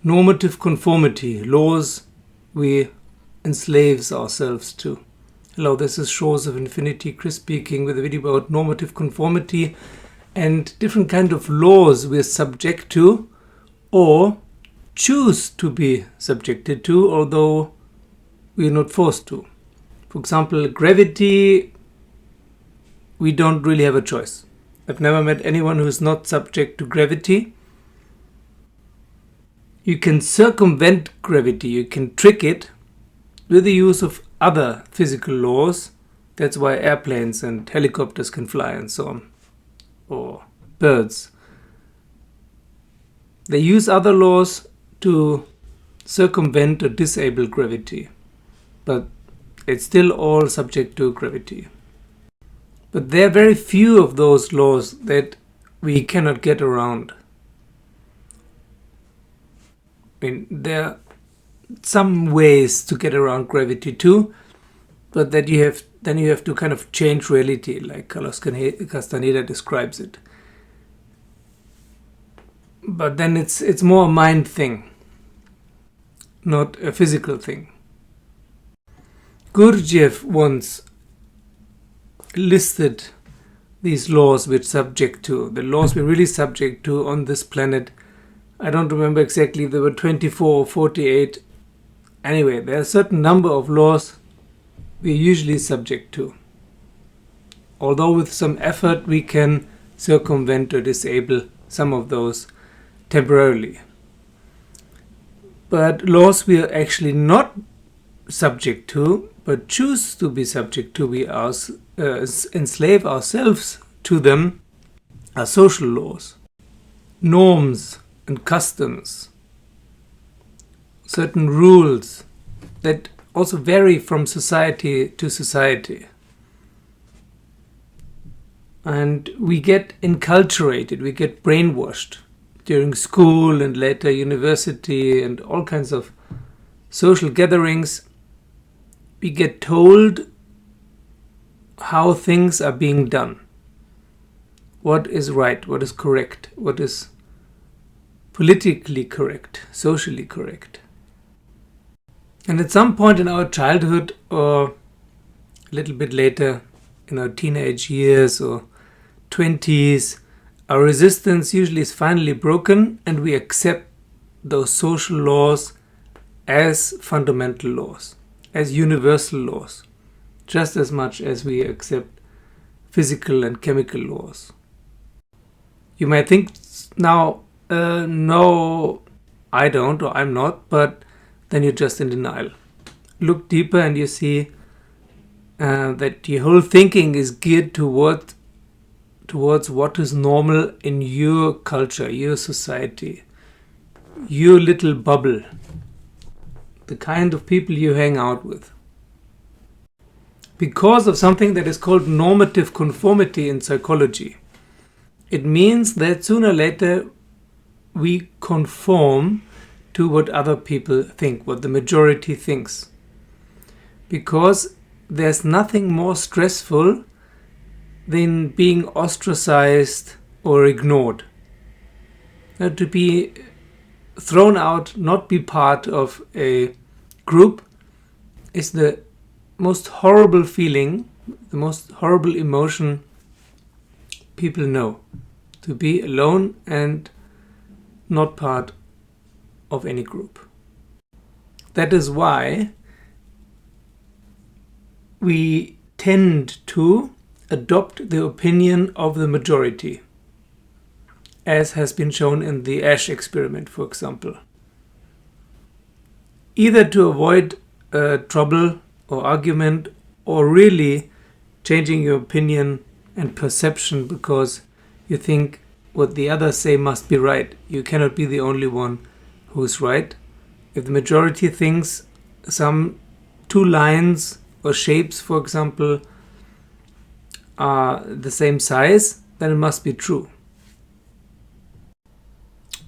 Normative conformity, laws we enslave ourselves to. Hello, this is Shores of Infinity, Chris speaking with a video about normative conformity and different kind of laws we're subject to or choose to be subjected to, although we're not forced to. For example, gravity, we don't really have a choice. I've never met anyone who is not subject to gravity. You can circumvent gravity, you can trick it with the use of other physical laws. That's why airplanes and helicopters can fly and so on, or birds. They use other laws to circumvent or disable gravity, but it's still all subject to gravity. But there are very few of those laws that we cannot get around. I mean, there are some ways to get around gravity too, but that you have to kind of change reality, like Carlos Castaneda describes it. But then it's more a mind thing, not a physical thing. Gurdjieff once listed these laws we're subject to, the laws we're really subject to on this planet. I don't remember exactly, there were 24 or 48. Anyway, there are a certain number of laws we're usually subject to. Although with some effort we can circumvent or disable some of those temporarily. But laws we are actually not subject to, but choose to be subject to, we enslave ourselves to them, are social laws, norms and customs, certain rules that also vary from society to society. And we get enculturated, we get brainwashed during school and later university and all kinds of social gatherings. We get told how things are being done, what is right, what is correct, what is politically correct, socially correct. And at some point in our childhood or a little bit later in our teenage years or 20s, our resistance usually is finally broken and we accept those social laws as fundamental laws, as universal laws, just as much as we accept physical and chemical laws. You might think now, no, I don't, or I'm not, but then you're just in denial. Look deeper and you see that your whole thinking is geared towards what is normal in your culture, your society, your little bubble, the kind of people you hang out with. Because of something that is called normative conformity in psychology. It means that sooner or later we conform to what other people think, what the majority thinks. Because there's nothing more stressful than being ostracized or ignored. To be thrown out, not be part of a group, is the most horrible feeling, the most horrible emotion people know. To be alone and not part of any group. That is why we tend to adopt the opinion of the majority, as has been shown in the Ash experiment, for example. Either to avoid trouble or argument, or really changing your opinion and perception because you think what the others say must be right. You cannot be the only one who's right. If the majority thinks some two lines or shapes, for example, are the same size, then it must be true.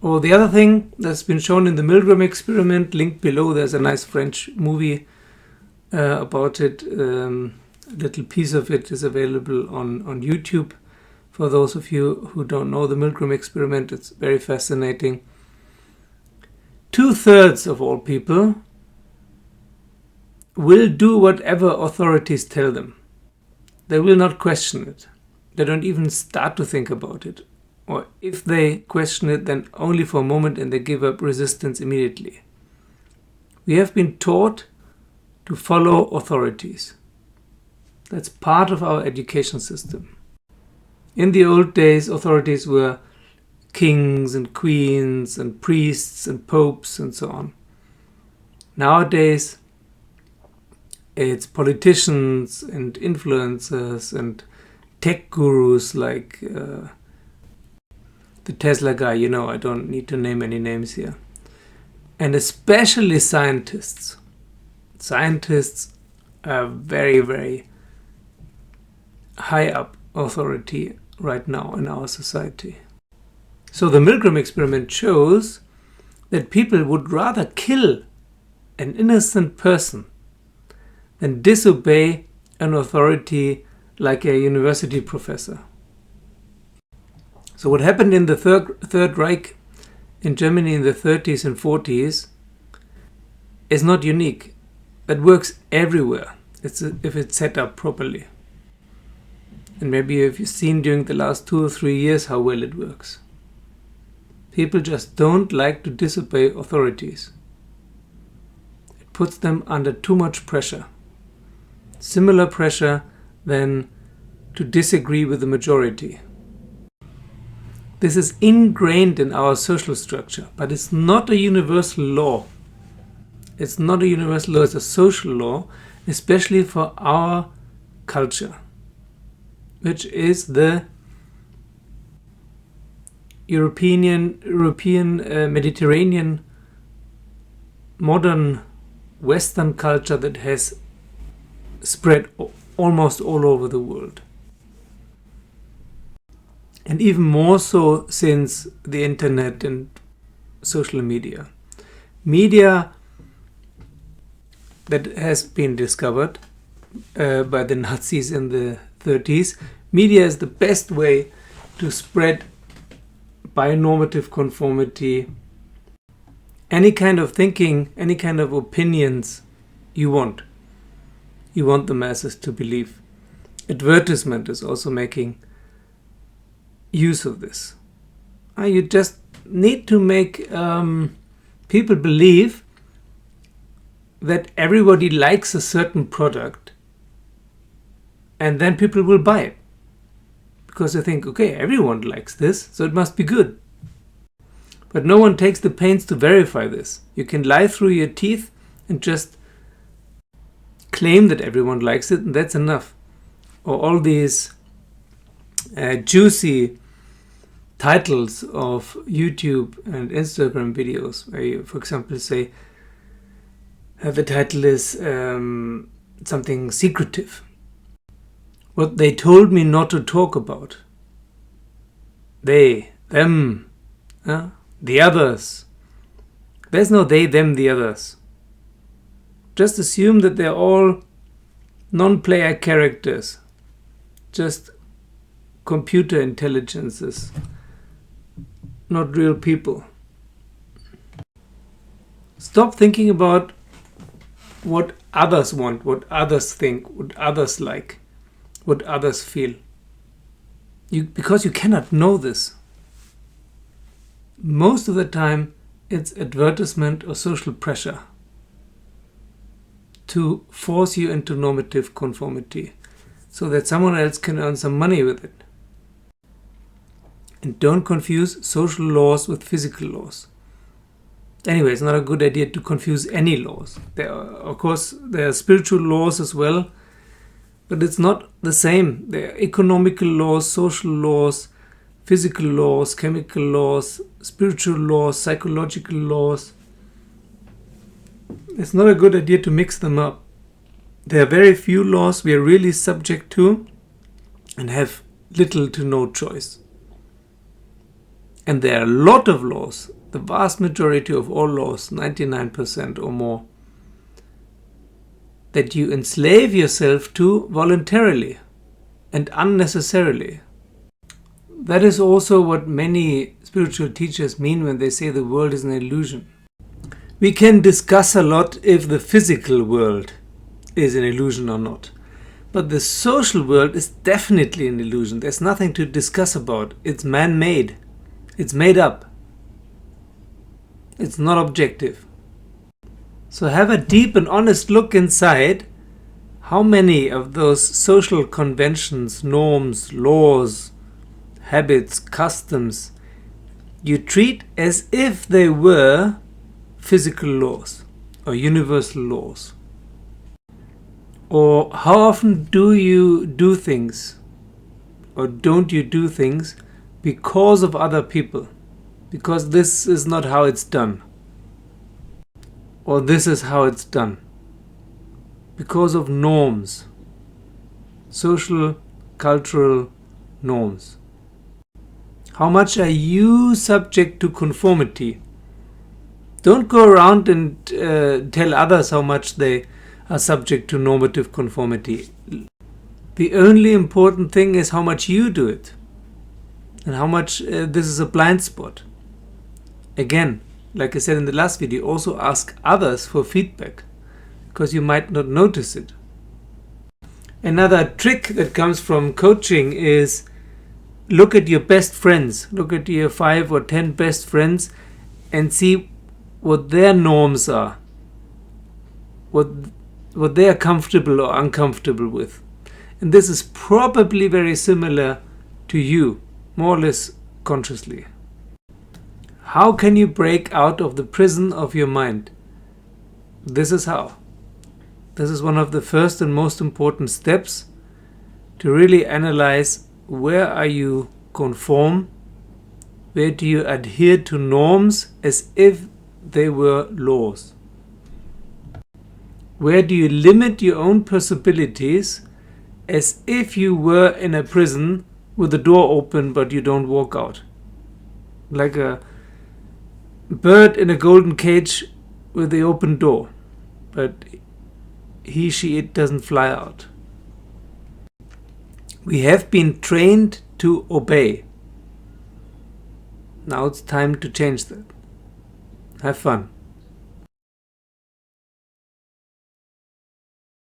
Or the other thing that's been shown in the Milgram Experiment, linked below, there's a nice French movie about it. A little piece of it is available on YouTube. For those of you who don't know the Milgram Experiment, it's very fascinating. 2/3 of all people will do whatever authorities tell them. They will not question it. They don't even start to think about it. Or if they question it, then only for a moment, and they give up resistance immediately. We have been taught to follow authorities. That's part of our education system. In the old days, authorities were kings and queens and priests and popes and so on. Nowadays, it's politicians and influencers and tech gurus like the Tesla guy, I don't need to name any names here. And especially scientists. Scientists are very, very high up authority right now in our society. So the Milgram experiment shows that people would rather kill an innocent person than disobey an authority like a university professor. So what happened in the Third Reich in Germany in the 30s and 40s is not unique. That works everywhere if it's set up properly. And maybe if you've seen during the last 2 or 3 years how well it works. People just don't like to disobey authorities. It puts them under too much pressure. Similar pressure than to disagree with the majority. This is ingrained in our social structure, but it's not a universal law. It's not a universal law, it's a social law, especially for our culture, which is the European, Mediterranean, modern Western culture that has spread almost all over the world. And even more so since the internet and social media. Media that has been discovered by the Nazis in the 30s. Media is the best way to spread bionormative conformity, any kind of thinking, any kind of opinions you want. You want the masses to believe. Advertisement is also making use of this. You just need to make people believe that everybody likes a certain product, and then people will buy it because they think, okay, everyone likes this, so it must be good. But no one takes the pains to verify this. You can lie through your teeth and just claim that everyone likes it, and that's enough. Or all these juicy titles of YouTube and Instagram videos where you, for example, say the title is something secretive. What they told me not to talk about. They, them, the others. There's no they, them, the others. Just assume that they're all non-player characters. Just computer intelligences. Not real people. Stop thinking about what others want, what others think, what others like, what others feel. Because you cannot know this. Most of the time, it's advertisement or social pressure to force you into normative conformity so that someone else can earn some money with it. And don't confuse social laws with physical laws. Anyway, it's not a good idea to confuse any laws. There are spiritual laws as well, but it's not the same. There are economical laws, social laws, physical laws, chemical laws, spiritual laws, psychological laws. It's not a good idea to mix them up. There are very few laws we are really subject to and have little to no choice. And there are a lot of laws, the vast majority of all laws, 99% or more, that you enslave yourself to voluntarily and unnecessarily. That is also what many spiritual teachers mean when they say the world is an illusion. We can discuss a lot if the physical world is an illusion or not. But the social world is definitely an illusion. There's nothing to discuss about. It's man-made. It's made up. It's not objective. So have a deep and honest look inside how many of those social conventions, norms, laws, habits, customs you treat as if they were physical laws or universal laws. Or how often do you do things or don't you do things because of other people? Because this is not how it's done. Or this is how it's done. Because of norms. Social, cultural norms. How much are you subject to conformity? Don't go around and tell others how much they are subject to normative conformity. The only important thing is how much you do it. And how much this is a blind spot. Again, like I said in the last video, also ask others for feedback, because you might not notice it. Another trick that comes from coaching is look at your best friends. Look at your 5 or 10 best friends and see what their norms are. What they are comfortable or uncomfortable with. And this is probably very similar to you, more or less consciously. How can you break out of the prison of your mind? This is how. This is one of the first and most important steps to really analyze where are you conform, where do you adhere to norms as if they were laws. Where do you limit your own possibilities as if you were in a prison with the door open but you don't walk out? Like a bird in a golden cage with the open door, but it doesn't fly out. We have been trained to obey. Now it's time to change that. Have fun.